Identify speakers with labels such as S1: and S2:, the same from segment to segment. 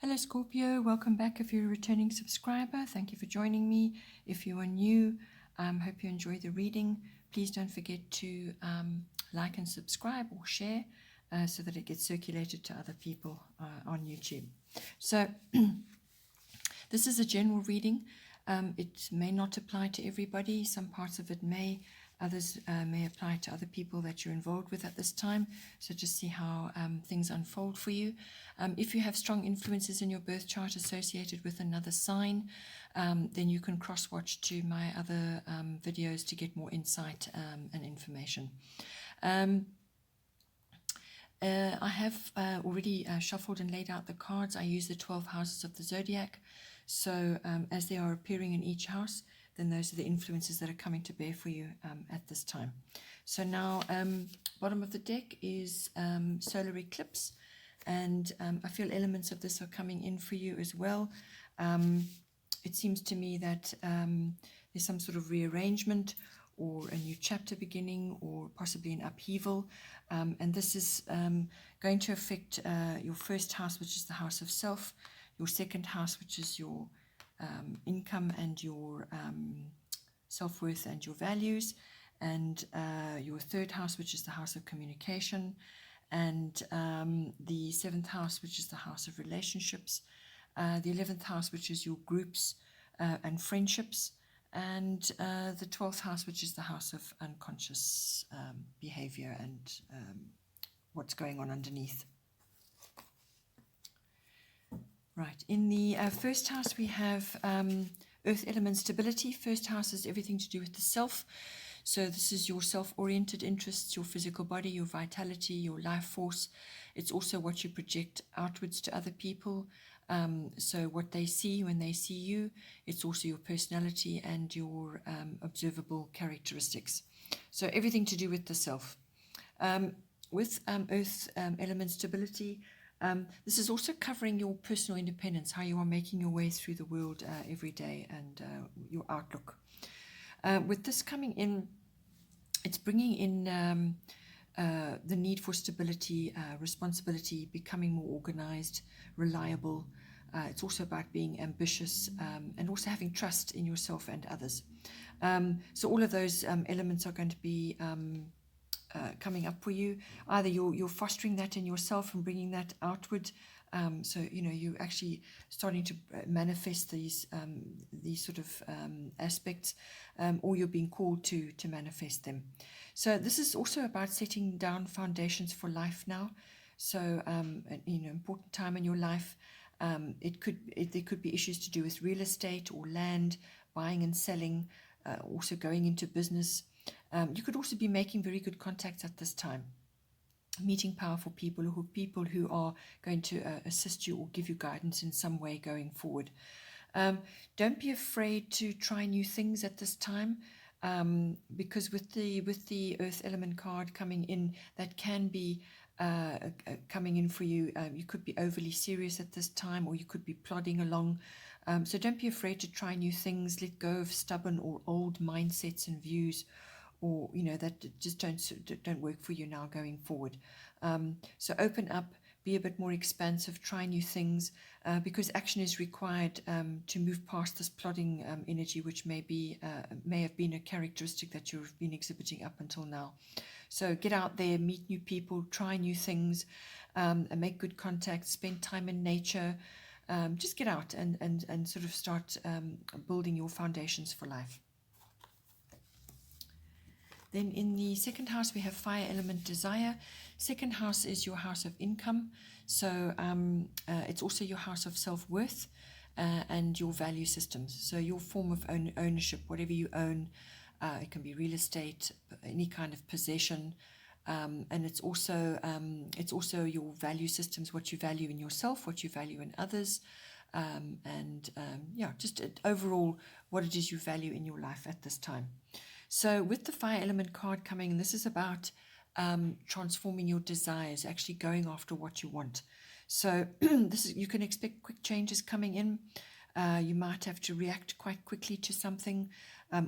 S1: Hello Scorpio, welcome back if you're a returning subscriber. Thank you for joining me. If you are new, hope you enjoy the reading. Please don't forget to like and subscribe or share so that it gets circulated to other people on YouTube. So this is a general reading. It may not apply to everybody. Some parts of it may. Others may apply to other people that you're involved with at this time. So just see how things unfold for you. If you have strong influences in your birth chart associated with another sign, then you can cross-watch to my other videos to get more insight and information. I have already shuffled and laid out the cards. I use the 12 houses of the zodiac. So as they are appearing in each house, then those are the influences that are coming to bear for you at this time. So now, bottom of the deck is solar eclipse, and I feel elements of this are coming in for you as well. It seems to me that there's some sort of rearrangement or a new chapter beginning or possibly an upheaval, and this is going to affect your first house, which is the house of self, your second house, which is your income and your self-worth and your values, and your third house, which is the house of communication, and the seventh house, which is the house of relationships, the 11th house, which is your groups and friendships, and the 12th house, which is the house of unconscious behavior and what's going on underneath. Right, in the first house we have earth element stability. First house is everything to do with the self. So this is your self-oriented interests, your physical body, your vitality, your life force. It's also what you project outwards to other people. So what they see when they see you. It's also your personality and your observable characteristics. So everything to do with the self. With earth element stability, this is also covering your personal independence, how you are making your way through the world every day, and your outlook. With this coming in, it's bringing in the need for stability, responsibility, becoming more organized, reliable. It's also about being ambitious and also having trust in yourself and others. So all of those elements are going to be coming up for you. Either you're fostering that in yourself and bringing that outward, so you're actually starting to manifest these sort of aspects, or you're being called to manifest them. So this is also about setting down foundations for life now. So an important time in your life. There could be issues to do with real estate or land, buying and selling, also going into business. You could also be making very good contacts at this time, meeting powerful people who are going to assist you or give you guidance in some way going forward. Don't be afraid to try new things at this time, because with the earth element card coming in, that can be coming in for you. You could be overly serious at this time, or you could be plodding along. So don't be afraid to try new things. Let go of stubborn or old mindsets and views, or that just don't work for you now going forward. So open up, be a bit more expansive, try new things, because action is required to move past this plodding energy, which may have been a characteristic that you've been exhibiting up until now. So get out there, meet new people, try new things, and make good contacts, spend time in nature. Just get out and sort of start building your foundations for life. Then in the second house, we have fire element desire. Second house is your house of income. So it's also your house of self-worth and your value systems. So your form of ownership, whatever you own, it can be real estate, any kind of possession. And it's also your value systems, what you value in yourself, what you value in others. Just overall what it is you value in your life at this time. So with the fire element card coming in, this is about transforming your desires, actually going after what you want. So you can expect quick changes coming in. You might have to react quite quickly to something,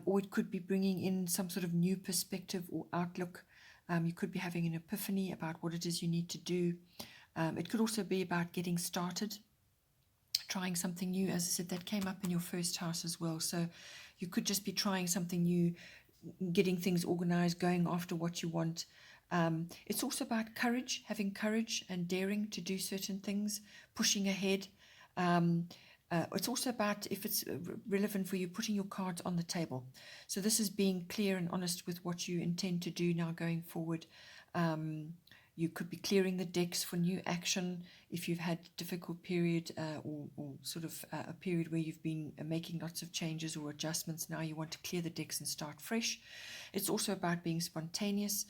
S1: or it could be bringing in some sort of new perspective or outlook. You could be having an epiphany about what it is you need to do. It could also be about getting started. trying something new. As I said, that came up in your first house as well. So you could just be trying something new, getting things organized, going after what you want. It's also about courage, having courage and daring to do certain things, pushing ahead. It's also about, if it's relevant for you, putting your cards on the table. So this is being clear and honest with what you intend to do now going forward. You could be clearing the decks for new action if you've had a difficult period, or sort of a period where you've been making lots of changes or adjustments. Now you want to clear the decks and start fresh. It's also about being spontaneous.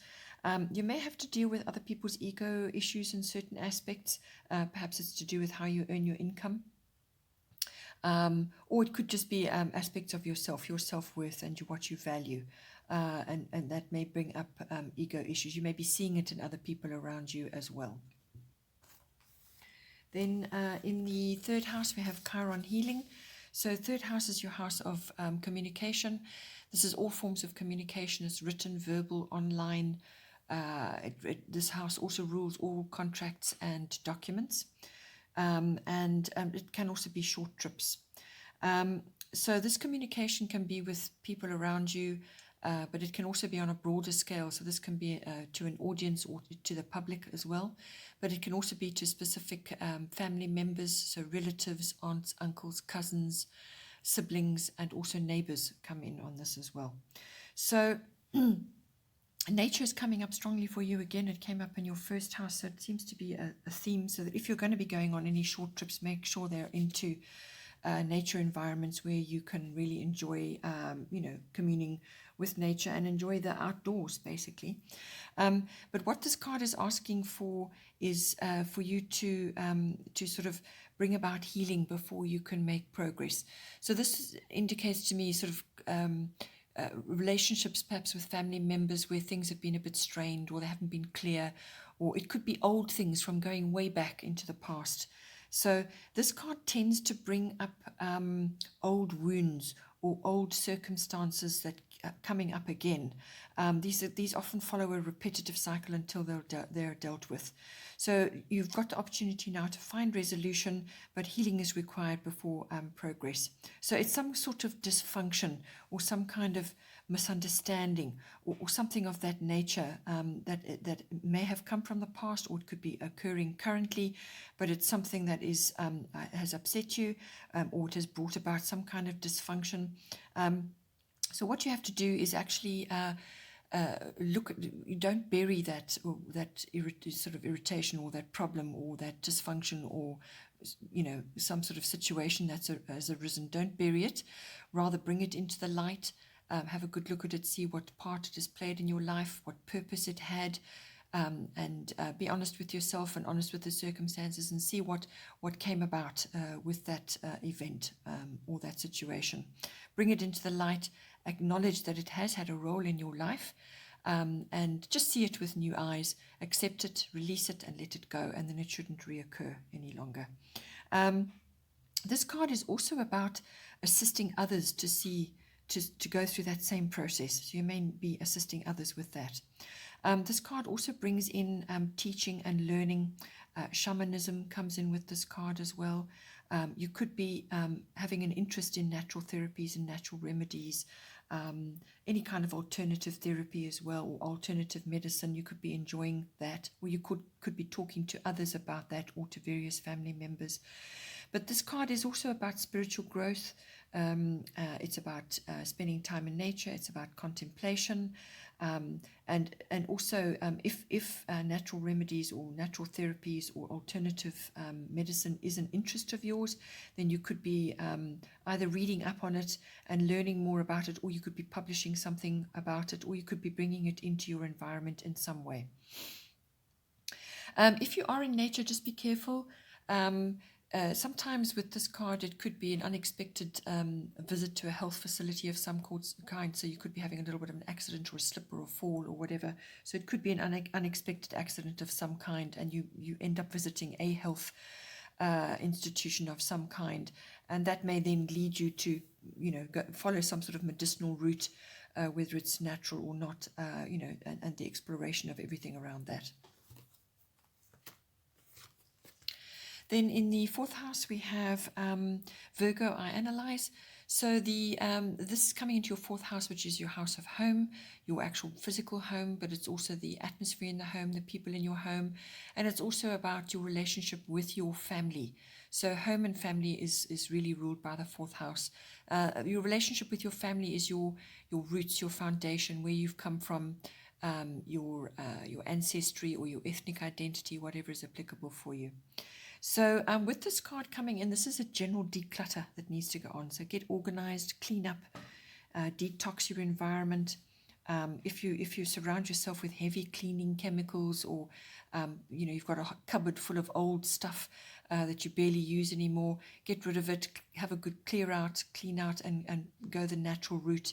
S1: You may have to deal with other people's ego issues in certain aspects. Perhaps it's to do with how you earn your income. Or it could just be aspects of yourself, your self-worth and what you value. And that may bring up ego issues. You may be seeing it in other people around you as well. Then in the third house, we have Chiron healing. So third house is your house of communication. This is all forms of communication. It's written, verbal, online. This house also rules all contracts and documents. And it can also be short trips. So this communication can be with people around you, but it can also be on a broader scale. So this can be to an audience or to the public as well. But it can also be to specific family members, so relatives, aunts, uncles, cousins, siblings, and also neighbors come in on this as well. So nature is coming up strongly for you again. It came up in your first house, so it seems to be a theme. So that if you're going to be going on any short trips, make sure they're into nature environments where you can really enjoy, communing with nature and enjoy the outdoors, basically. But what this card is asking for is for you to sort of bring about healing before you can make progress. So this indicates to me sort of relationships perhaps with family members where things have been a bit strained or they haven't been clear, or it could be old things from going way back into the past. So this card tends to bring up old wounds or old circumstances that are coming up again. These often follow a repetitive cycle until they're dealt with. So you've got the opportunity now to find resolution, but healing is required before progress. So it's some sort of dysfunction or some kind of misunderstanding or something of that nature that may have come from the past, or it could be occurring currently, but it's something that is has upset you, or it has brought about some kind of dysfunction. So what you have to do is actually look at, you don't bury that, or that sort of irritation or that problem or that dysfunction or some sort of situation that's has arisen. Don't bury it, rather bring it into the light. Have a good look at it, see what part it has played in your life, what purpose it had, and be honest with yourself and honest with the circumstances, and see what came about with that event or that situation. Bring it into the light, acknowledge that it has had a role in your life, and just see it with new eyes, accept it, release it, and let it go, and then it shouldn't reoccur any longer. This card is also about assisting others to go through that same process. So you may be assisting others with that. This card also brings in teaching and learning. Shamanism comes in with this card as well. You could be having an interest in natural therapies and natural remedies, any kind of alternative therapy as well, or alternative medicine. You could be enjoying that, or you could be talking to others about that, or to various family members. But this card is also about spiritual growth. It's about spending time in nature. It's about contemplation, and also if natural remedies or natural therapies or alternative medicine is an interest of yours, then you could be either reading up on it and learning more about it, or you could be publishing something about it, or you could be bringing it into your environment in some way. If you are in nature, just be careful. Sometimes with this card, it could be an unexpected visit to a health facility of some kind. So you could be having a little bit of an accident or a slip or a fall or whatever. So it could be an unexpected accident of some kind, and you end up visiting a health institution of some kind. And that may then lead you to, follow some sort of medicinal route, whether it's natural or not, and the exploration of everything around that. Then in the fourth house, we have Virgo, I analyze. So this is coming into your fourth house, which is your house of home, your actual physical home, but it's also the atmosphere in the home, the people in your home, and it's also about your relationship with your family. So home and family is really ruled by the fourth house. Your relationship with your family is your roots, your foundation, where you've come from, your ancestry or your ethnic identity, whatever is applicable for you. So with this card coming in, this is a general declutter that needs to go on. So get organized, clean up, detox your environment. If you surround yourself with heavy cleaning chemicals, or you've got a cupboard full of old stuff that you barely use anymore, get rid of it. Have a good clean out, and go the natural route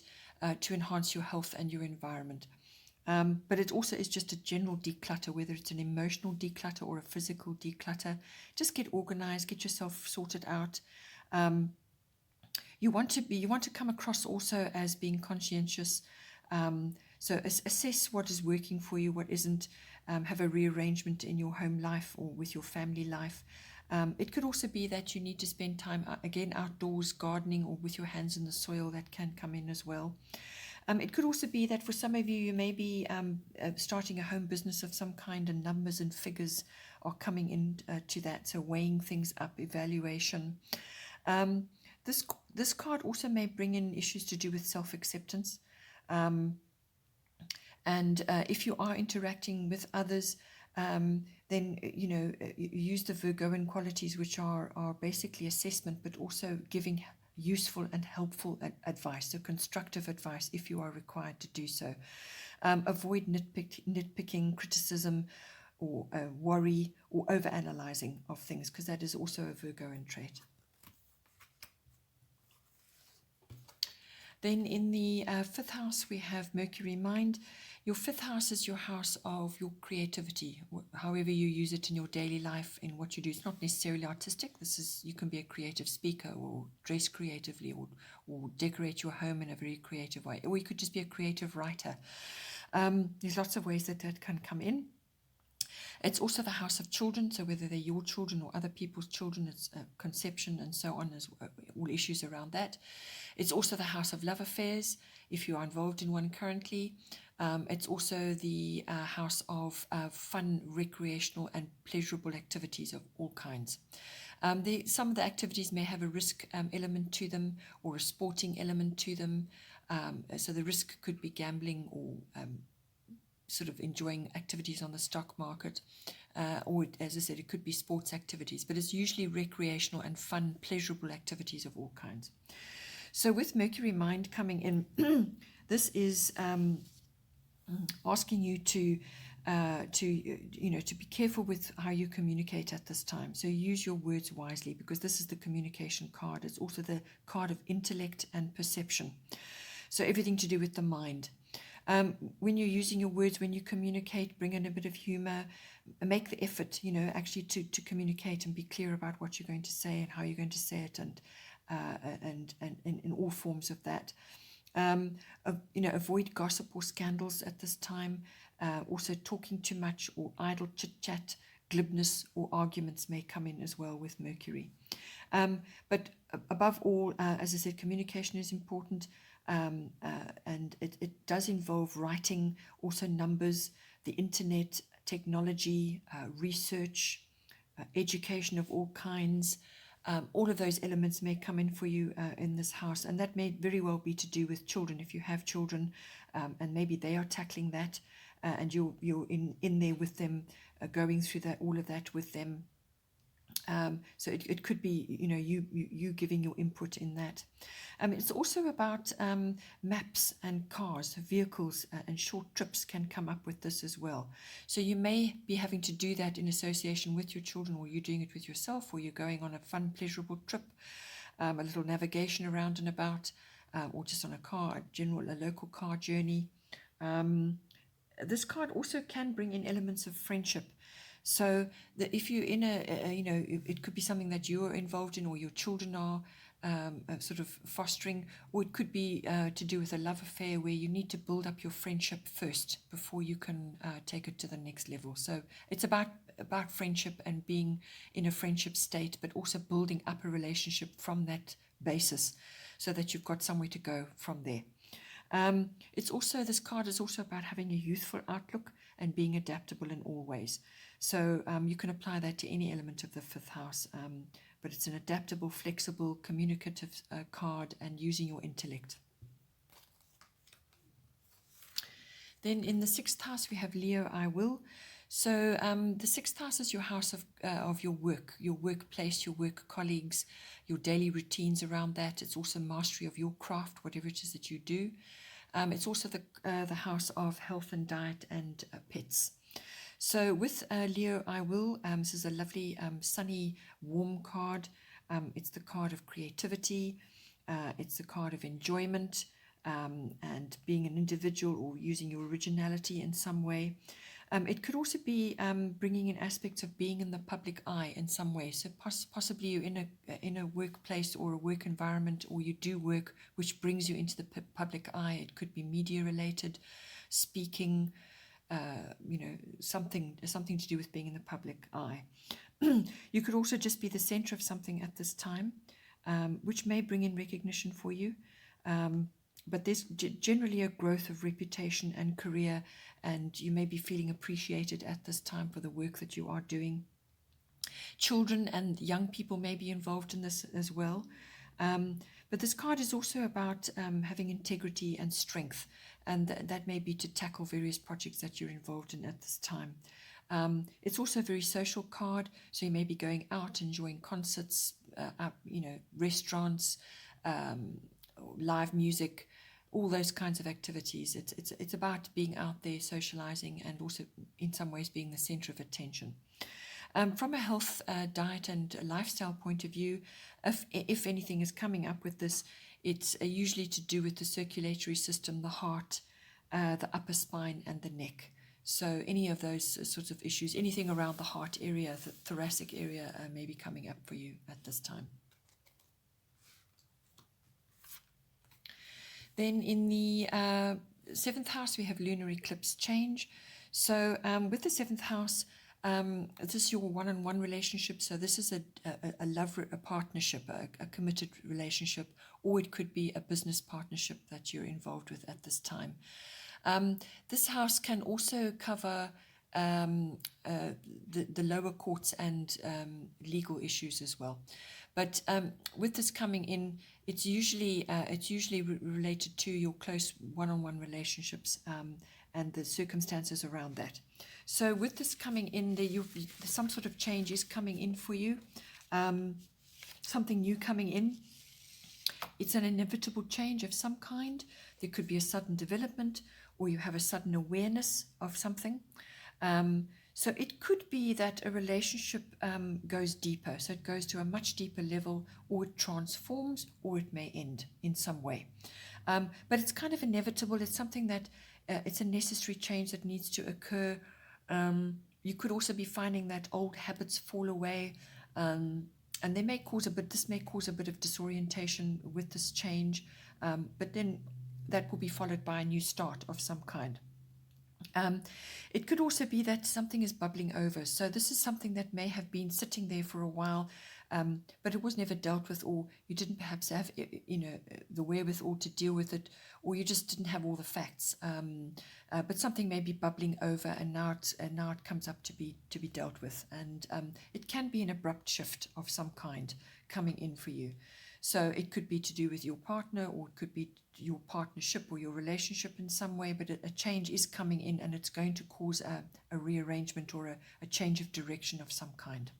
S1: to enhance your health and your environment. But it also is just a general declutter, whether it's an emotional declutter or a physical declutter. Just get organized, get yourself sorted out. You want to come across also as being conscientious. So assess what is working for you, what isn't. Have a rearrangement in your home life or with your family life. It could also be that you need to spend time again outdoors, gardening, or with your hands in the soil. That can come in as well. It could also be that for some of you, you may be starting a home business of some kind, and numbers and figures are coming in to that. So weighing things up, evaluation. This card also may bring in issues to do with self-acceptance. And if you are interacting with others, then use the Virgoan qualities, which are basically assessment, but also giving useful and helpful advice, so constructive advice if you are required to do so. Avoid nitpicking, criticism, or worry, or overanalyzing of things, because that is also a Virgoan trait. Then in the fifth house, we have Mercury mind. Your fifth house is your house of your creativity, however you use it in your daily life, in what you do. It's not necessarily artistic. You can be a creative speaker, or dress creatively, or decorate your home in a very creative way. Or you could just be a creative writer. There's lots of ways that can come in. It's also the house of children, so whether they're your children or other people's children, it's conception and so on, as all issues around that. It's also the house of love affairs, if you are involved in one currently. It's also the house of fun, recreational and pleasurable activities of all kinds. Some of the activities may have a risk element to them, or a sporting element to them. So the risk could be gambling, or sort of enjoying activities on the stock market, or as I said, it could be sports activities, but it's usually recreational and fun, pleasurable activities of all kinds. So with Mercury mind coming in, this is asking you to be careful with how you communicate at this time. So use your words wisely, because this is the communication card. It's also the card of intellect and perception. So everything to do with the mind. When you're using your words, when you communicate, bring in a bit of humor, make the effort, actually to communicate and be clear about what you're going to say and how you're going to say it, and in all forms of that. Avoid gossip or scandals at this time. Also talking too much or idle chit-chat, glibness or arguments may come in as well with Mercury. But above all, as I said, communication is important. And it does involve writing, also numbers, the internet, technology, research, education of all kinds. All of those elements may come in for you in this house, and that may very well be to do with children. If you have children, and maybe they are tackling that, and you're in there with them, going through all of that with them. So it could be, you giving your input in that. It's also about maps and cars, vehicles, and short trips can come up with this as well. So you may be having to do that in association with your children, or you're doing it with yourself, or you're going on a fun, pleasurable trip, a little navigation around and about, or just on a local car journey. This card also can bring in elements of friendship. So that if you're in it could be something that you're involved in, or your children are sort of fostering, or it could be to do with a love affair where you need to build up your friendship first before you can take it to the next level. So it's about about friendship and being in a friendship state, but also building up a relationship from that basis so that you've got somewhere to go from there. It's also, this card is also about having a youthful outlook and being adaptable in all ways. So you can apply that to any element of the fifth house, but it's an adaptable, flexible, communicative card, and using your intellect. Then in the sixth house, we have Leo, I will. So the sixth house is your house of your work, your workplace, your work colleagues, your daily routines around that. It's also mastery of your craft, whatever it is that you do. It's also the house of health and diet and pets. So with Leo, I will, this is a lovely sunny, warm card. It's the card of creativity. It's the card of enjoyment and being an individual or using your originality in some way. It could also be bringing in aspects of being in the public eye in some way. So possibly you're in a workplace or a work environment, or you do work which brings you into the public eye. It could be media related, speaking, something to do with being in the public eye. You could also just be the center of something at this time, which may bring in recognition for you. But there's generally a growth of reputation and career, and you may be feeling appreciated at this time for the work that you are doing. Children and young people may be involved in this as well. But this card is also about having integrity and strength, and that may be to tackle various projects that you're involved in at this time. It's also a very social card, so you may be going out, enjoying concerts, restaurants, live music, all those kinds of activities. It's about being out there, socializing, and also in some ways being the center of attention. From a health, diet, and lifestyle point of view, if anything is coming up with this, it's usually to do with the circulatory system, the heart, the upper spine, and the neck. So any of those sorts of issues, anything around the heart area, the thoracic area, may be coming up for you at this time. Then in the seventh house, we have lunar eclipse change. So with the seventh house, this is your one-on-one relationship. So this is a love, a partnership, a committed relationship, or it could be a business partnership that you're involved with at this time. This house can also cover the lower courts and legal issues as well. But with this coming in, it's usually related to your close one-on-one relationships and the circumstances around that. So with this coming in, some sort of change is coming in for you, something new coming in. It's an inevitable change of some kind. There could be a sudden development, or you have a sudden awareness of something. So it could be that a relationship goes deeper. So it goes to a much deeper level, or it transforms, or it may end in some way. But it's kind of inevitable. It's something that it's a necessary change that needs to occur. You could also be finding that old habits fall away, and this may cause a bit of disorientation with this change, but then that will be followed by a new start of some kind. It could also be that something is bubbling over. So this is something that may have been sitting there for a while, but it was never dealt with, or you didn't perhaps have the wherewithal to deal with it, or you just didn't have all the facts. But something may be bubbling over, and now it comes up to be dealt with, and it can be an abrupt shift of some kind coming in for you. So it could be to do with your partner, or it could be your partnership or your relationship in some way, but a change is coming in, and it's going to cause a rearrangement or a change of direction of some kind.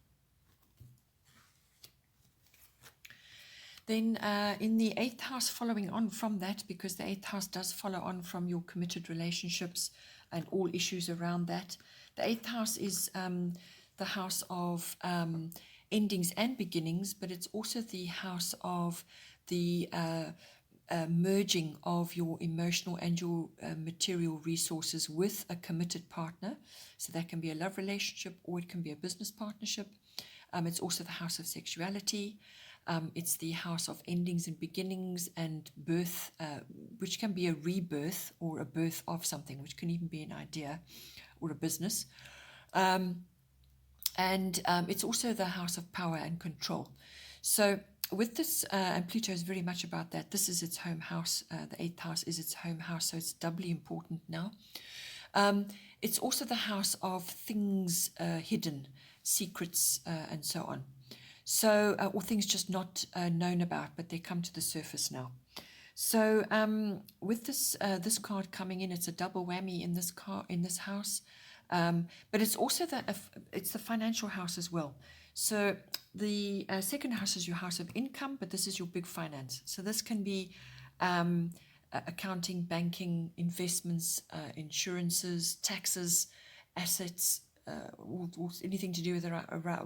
S1: Then in the eighth house, following on from that, because the eighth house does follow on from your committed relationships and all issues around that, the eighth house is the house of endings and beginnings, but it's also the house of the merging of your emotional and your material resources with a committed partner. So that can be a love relationship, or it can be a business partnership. It's also the house of sexuality. It's the house of endings and beginnings and birth, which can be a rebirth or a birth of something, which can even be an idea or a business. And it's also the house of power and control. So with this, and Pluto is very much about that. This is its home house. The 8th house is its home house, so it's doubly important now. It's also the house of things hidden, secrets, and so on. So, or things just not known about, but they come to the surface now. So, with this card coming in, it's a double whammy in this house. But it's also it's the financial house as well. So the second house is your house of income, but this is your big finance. So this can be accounting, banking, investments, insurances, taxes, assets, or anything to do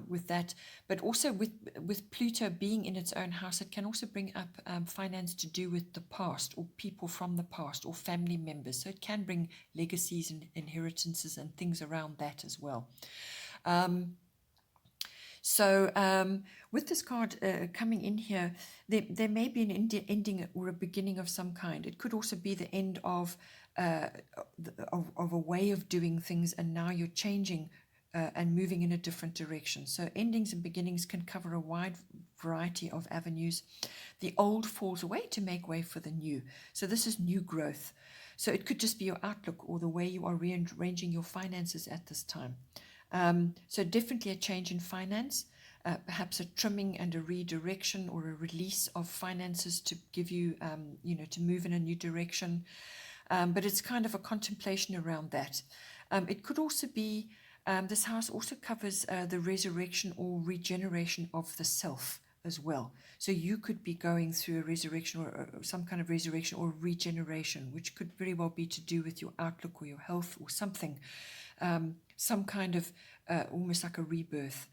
S1: with that. But also with Pluto being in its own house, it can also bring up finance to do with the past, or people from the past, or family members. So it can bring legacies and inheritances and things around that as well. With this card coming in here, there may be an ending or a beginning of some kind. It could also be the end of a way of doing things, and now you're changing and moving in a different direction. So endings and beginnings can cover a wide variety of avenues. The old falls away to make way for the new. So this is new growth. So it could just be your outlook or the way you are rearranging your finances at this time. So definitely a change in finance, perhaps a trimming and a redirection or a release of finances to give you, to move in a new direction. But it's kind of a contemplation around that. It could also be, this house also covers the resurrection or regeneration of the self as well. So you could be going through a resurrection or some kind of resurrection or regeneration, which could very well be to do with your outlook or your health or something, some kind of almost like a rebirth.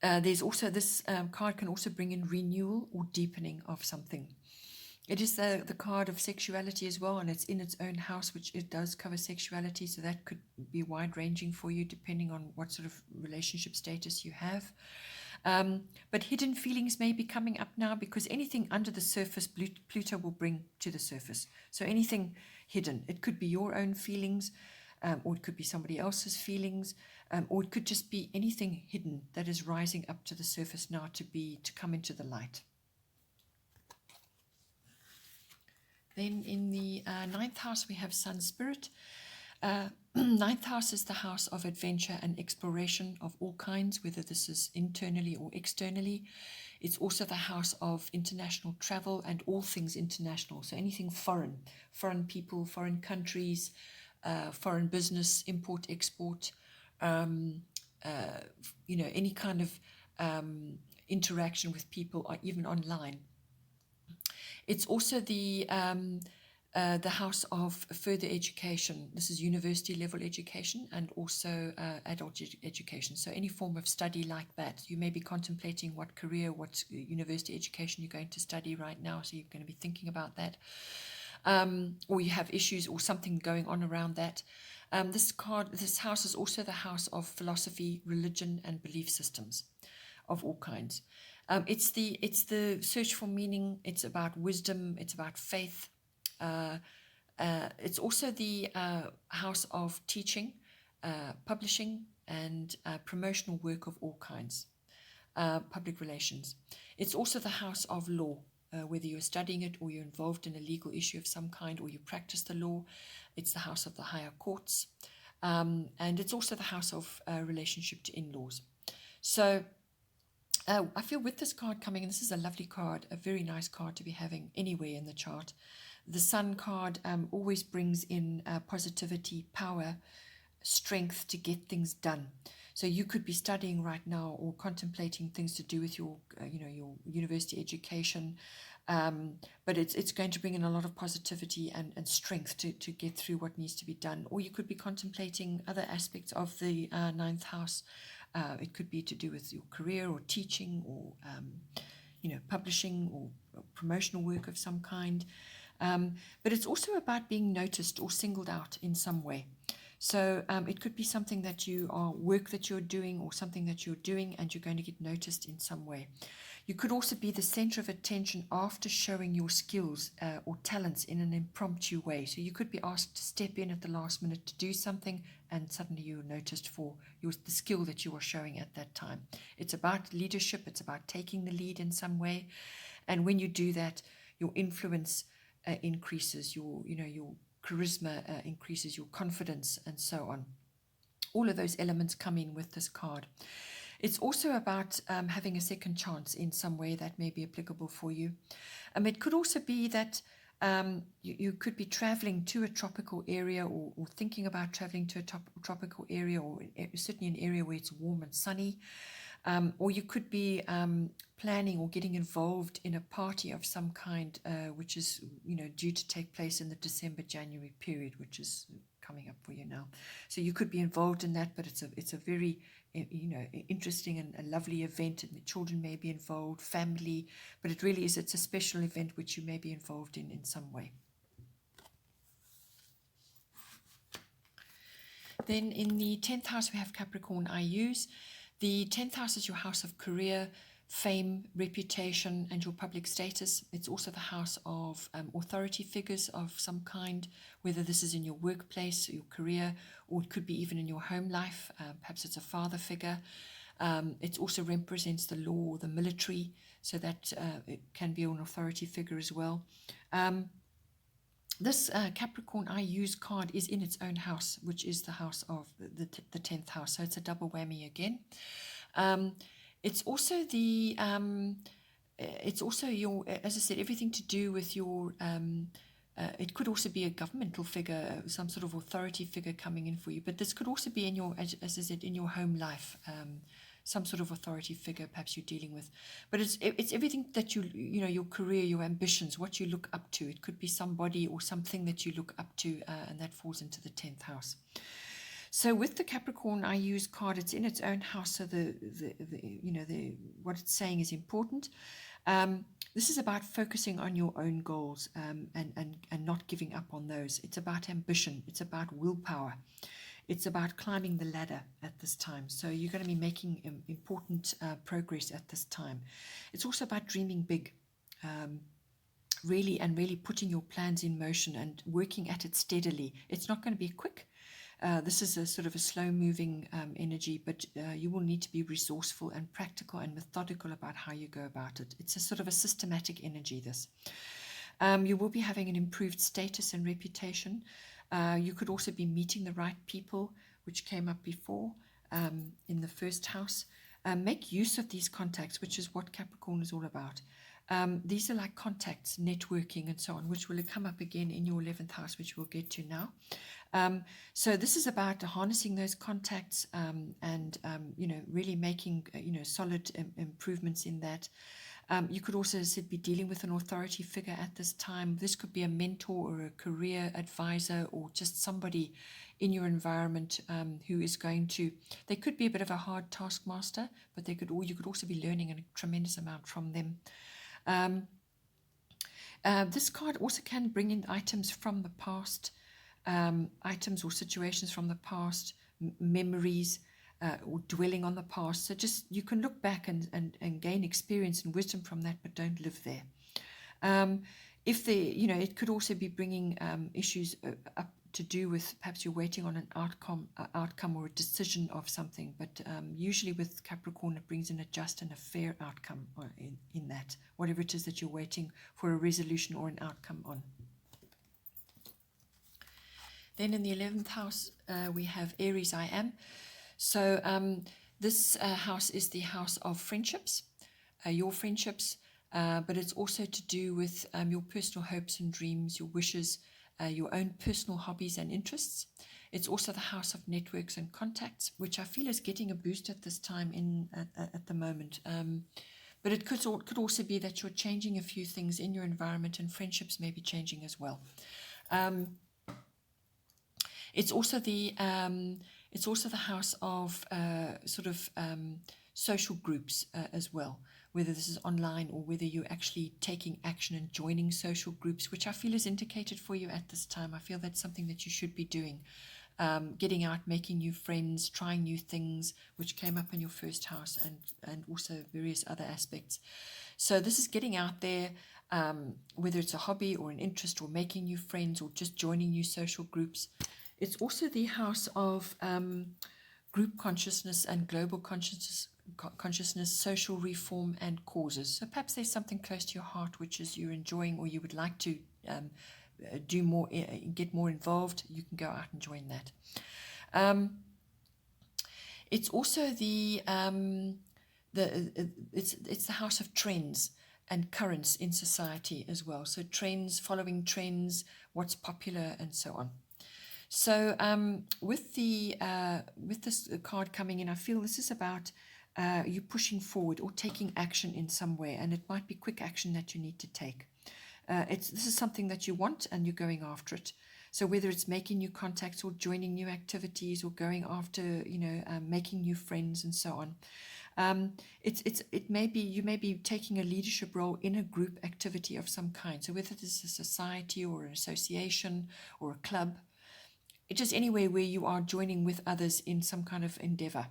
S1: There's also this card can also bring in renewal or deepening of something. It is the card of sexuality as well, and it's in its own house, which it does cover sexuality, so that could be wide-ranging for you depending on what sort of relationship status you have. But hidden feelings may be coming up now, because anything under the surface, Pluto will bring to the surface. So anything hidden, it could be your own feelings, or it could be somebody else's feelings, or it could just be anything hidden that is rising up to the surface now to come into the light. Then in the 9th house, we have Sun Spirit. 9th house is the house of adventure and exploration of all kinds, whether this is internally or externally. It's also the house of international travel and all things international. So anything foreign people, foreign countries, foreign business, import, export, any kind of interaction with people, or even online. It's also the house of further education. This is university level education and also adult education. So any form of study like that. You may be contemplating what career, what university education you're going to study right now. So you're going to be thinking about that. Or you have issues or something going on around that. This house is also the house of philosophy, religion, and belief systems of all kinds. It's the search for meaning. It's about wisdom. It's about faith. It's also the house of teaching, publishing, and promotional work of all kinds, public relations. It's also the house of law, whether you're studying it or you're involved in a legal issue of some kind or you practice the law. It's the house of the higher courts. And it's also the house of relationship to in-laws. So I feel with this card coming, and this is a lovely card, a very nice card to be having anywhere in the chart. The Sun card always brings in positivity, power, strength to get things done. So you could be studying right now or contemplating things to do with your university education, but it's going to bring in a lot of positivity and strength to get through what needs to be done. Or you could be contemplating other aspects of the 9th house. It could be to do with your career or teaching or publishing or promotional work of some kind. But it's also about being noticed or singled out in some way. So it could be something that work that you're doing, or something that you're doing and you're going to get noticed in some way. You could also be the center of attention after showing your skills or talents in an impromptu way. So you could be asked to step in at the last minute to do something, and suddenly you're noticed for the skill that you are showing at that time. It's about leadership. It's about taking the lead in some way. And when you do that, your influence increases, your charisma increases, your confidence, and so on. All of those elements come in with this card. It's also about having a second chance in some way that may be applicable for you. It could also be that you could be traveling to a tropical area, or thinking about traveling to a tropical area, or certainly an area where it's warm and sunny. Or you could be planning or getting involved in a party of some kind, which is due to take place in the December-January period, which is coming up for you now. So you could be involved in that, but it's a very interesting and a lovely event, and the children may be involved, family, but it's a special event which you may be involved in some way. Then in the 10th house we have Capricorn IUs. The 10th house is your house of career, fame, reputation, and your public status. It's also the house of authority figures of some kind, whether this is in your workplace, your career, or it could be even in your home life. Perhaps it's a father figure. It also represents the law or the military, so that it can be an authority figure as well. This Capricorn IUs card is in its own house, which is the house of the 10th house. So it's a double whammy again. It's also your, as I said, everything to do with your, it could also be a governmental figure, some sort of authority figure coming in for you. But this could also be in your, as I said, in your home life, some sort of authority figure perhaps you're dealing with. But it's everything that your career, your ambitions, what you look up to. It could be somebody or something that you look up to, and that falls into the 10th house. So with the Capricorn IUs card, it's in its own house, so what it's saying is important. This is about focusing on your own goals, and not giving up on those. It's about ambition. It's about willpower. It's about climbing the ladder at this time. So you're going to be making important progress at this time. It's also about dreaming big, really putting your plans in motion and working at it steadily. It's not going to be quick. This is a sort of a slow-moving energy, but you will need to be resourceful and practical and methodical about how you go about it. It's a sort of a systematic energy, this. You will be having an improved status and reputation. You could also be meeting the right people, which came up before in the first house. Make use of these contacts, which is what Capricorn is all about. These are like contacts, networking, and so on, which will come up again in your 11th house, which we'll get to now. So this is about harnessing those contacts, and really making solid improvements in that. You could also be dealing with an authority figure at this time. This could be a mentor or a career advisor, or just somebody in your environment who is going to, they could be a bit of a hard taskmaster, but you could also be learning a tremendous amount from them. This card also can bring in items from the past, items or situations from the past, memories, or dwelling on the past. So just you can look back and gain experience and wisdom from that, but don't live there. It could also be bringing issues up to do with perhaps you're waiting on an outcome or a decision of something, but usually with Capricorn it brings in a just and a fair outcome in that, whatever it is that you're waiting for a resolution or an outcome on. Then in the 11th house we have Aries I am. So this house is the house of friendships, your friendships, but it's also to do with your personal hopes and dreams, your wishes, your own personal hobbies and interests. It's also the house of networks and contacts, which I feel is getting a boost at this time at the moment. But it could also be that you're changing a few things in your environment, and friendships may be changing as well. It's also the house of social groups as well, whether this is online or whether you're actually taking action and joining social groups, which I feel is indicated for you at this time. I feel that's something that you should be doing. getting out, making new friends, trying new things, which came up in your first house, and also various other aspects. So this is getting out there, whether it's a hobby or an interest or making new friends or just joining new social groups. It's also the house of group consciousness and global consciousness, social reform and causes. So perhaps there's something close to your heart which is you're enjoying or you would like to do more, get more involved. You can go out and join that. It's also it's the house of trends and currents in society as well. So trends, following trends, what's popular, and so on. So with this card coming in, I feel this is about you pushing forward or taking action in some way, and it might be quick action that you need to take. This is something that you want, and you're going after it. So whether it's making new contacts or joining new activities or going after, making new friends and so on. It may be you may be taking a leadership role in a group activity of some kind. So whether this is a society or an association or a club, it's just anywhere where you are joining with others in some kind of endeavor.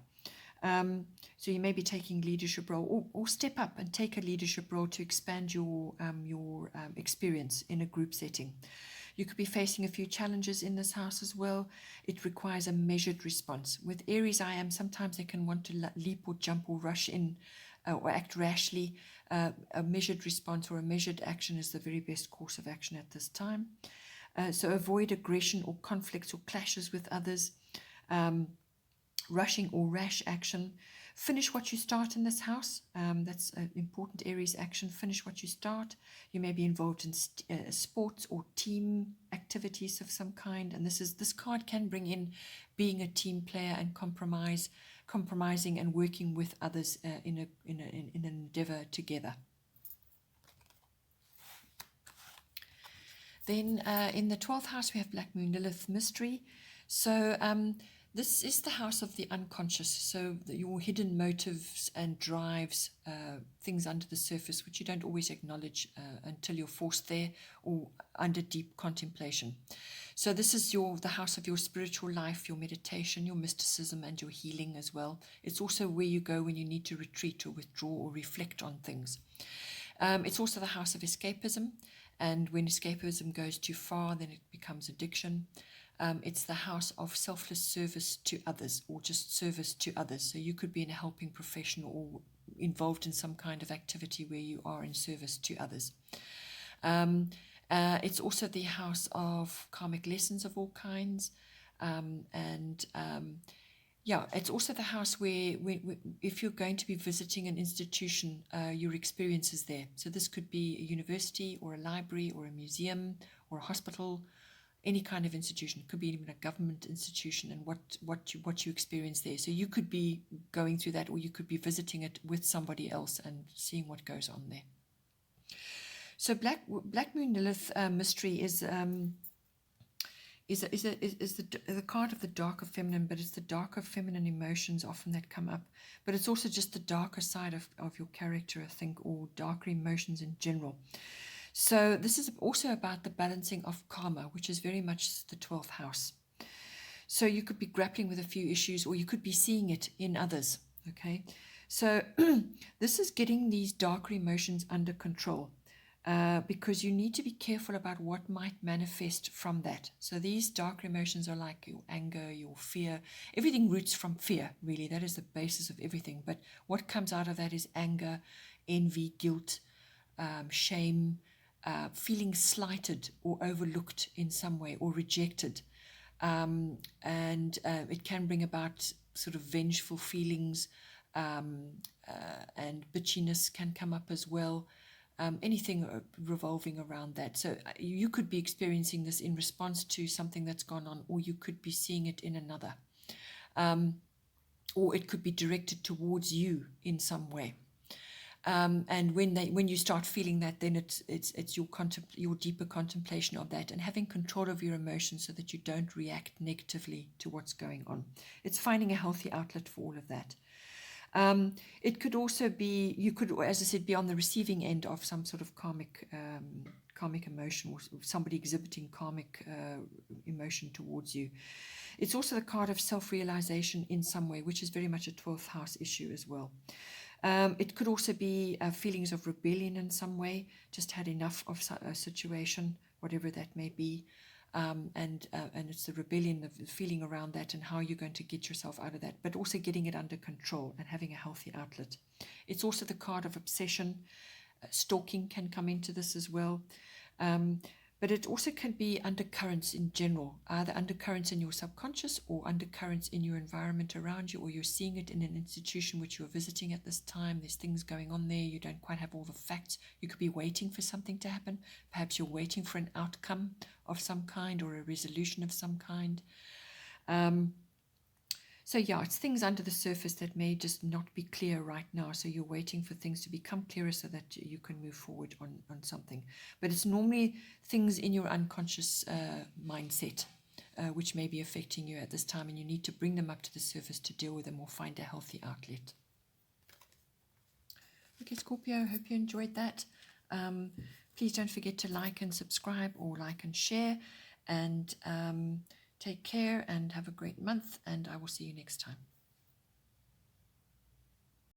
S1: So you may be taking leadership role or step up and take a leadership role to expand your experience in a group setting. You could be facing a few challenges in this house as well. It requires a measured response. With Aries, sometimes they can want to leap or jump or rush in or act rashly. A measured response or a measured action is the very best course of action at this time. So avoid aggression or conflicts or clashes with others, rushing or rash action. Finish what you start in this house. That's an important Aries action. Finish what you start. You may be involved in sports or team activities of some kind. And this card can bring in being a team player and compromising and working with others in an endeavor together. Then in the 12th house, we have Black Moon Lilith mystery. So this is the house of the unconscious. So your hidden motives and drives, things under the surface, which you don't always acknowledge until you're forced there or under deep contemplation. So this is the house of your spiritual life, your meditation, your mysticism, and your healing as well. It's also where you go when you need to retreat or withdraw or reflect on things. It's also the house of escapism. And when escapism goes too far, then it becomes addiction. It's the house of selfless service to others or just service to others. So you could be in a helping profession or involved in some kind of activity where you are in service to others. It's also the house of karmic lessons of all kinds. It's also the house where if you're going to be visiting an institution, your experiences there. So this could be a university or a library or a museum or a hospital, any kind of institution. It could be even a government institution, and what you experience there. So you could be going through that, or you could be visiting it with somebody else and seeing what goes on there. So Black Moon Lilith mystery is the card of the darker feminine, but it's the darker feminine emotions often that come up. But it's also just the darker side of your character, I think, or darker emotions in general. So this is also about the balancing of karma, which is very much the 12th house. So you could be grappling with a few issues, or you could be seeing it in others, okay? So this is getting these darker emotions under control. Because you need to be careful about what might manifest from that. So these darker emotions are like your anger, your fear. Everything roots from fear, really. That is the basis of everything. But what comes out of that is anger, envy, guilt, shame, feeling slighted or overlooked in some way or rejected. And it can bring about sort of vengeful feelings, and bitchiness can come up as well. Anything revolving around that. So you could be experiencing this in response to something that's gone on, or you could be seeing it in another. Or it could be directed towards you in some way. And when you start feeling that, then it's your deeper contemplation of that and having control of your emotions so that you don't react negatively to what's going on. It's finding a healthy outlet for all of that. It could also be, you could, as I said, be on the receiving end of some sort of karmic emotion, or somebody exhibiting karmic emotion towards you. It's also the card of self-realization in some way, which is very much a 12th house issue as well. It could also be feelings of rebellion in some way, just had enough of a situation, whatever that may be. And it's the rebellion, the feeling around that and how you're going to get yourself out of that, but also getting it under control and having a healthy outlet. It's also the card of obsession. Stalking can come into this as well. But it also can be undercurrents in general, either undercurrents in your subconscious or undercurrents in your environment around you, or you're seeing it in an institution which you're visiting at this time. There's things going on there. You don't quite have all the facts. You could be waiting for something to happen. Perhaps you're waiting for an outcome of some kind or a resolution of some kind. So yeah, it's things under the surface that may just not be clear right now. So you're waiting for things to become clearer so that you can move forward on something. But it's normally things in your unconscious mindset which may be affecting you at this time, and you need to bring them up to the surface to deal with them or find a healthy outlet. Okay, Scorpio, hope you enjoyed that. Please don't forget to like and subscribe, or like and share. And take care and have a great month, and I will see you next time.